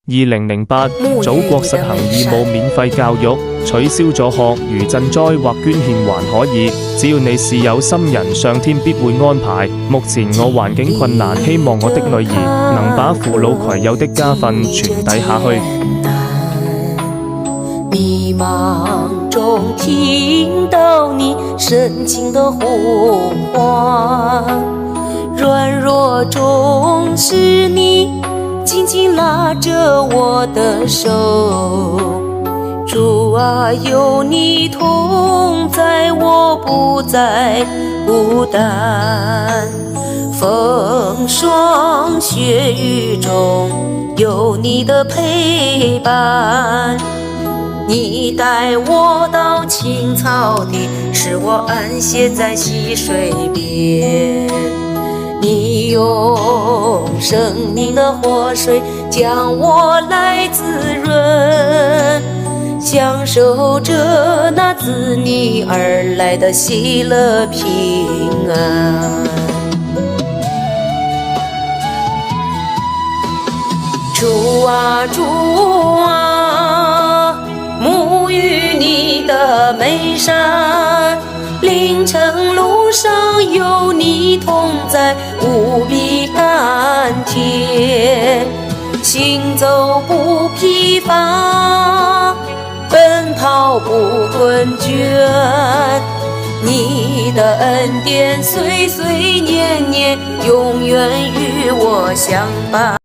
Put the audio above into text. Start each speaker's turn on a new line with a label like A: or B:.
A: 2008，祖國實行義務免費教育，取消咗學餘賑災或捐獻還可以，只要你是有心人，上天必會安排。目前我環境困難，希望我的女兒能把父老攜幼的家訓傳遞下去。
B: 迷茫中聽到你深情的呼喚，軟弱中是你緊緊拉着我的手，主啊，有你同在，我不再孤單。風霜雪雨中有你的陪伴，你帶我到青草地，使我安歇在溪水邊。你用生命的活水將我來滋潤，享受着那自你而來的喜樂平安。主啊，主啊，沐浴你的美善，凌晨路上有你同在，無比甘甜，行走不疲乏，奔跑不困倦，你的恩典歲歲年年永遠與我相伴。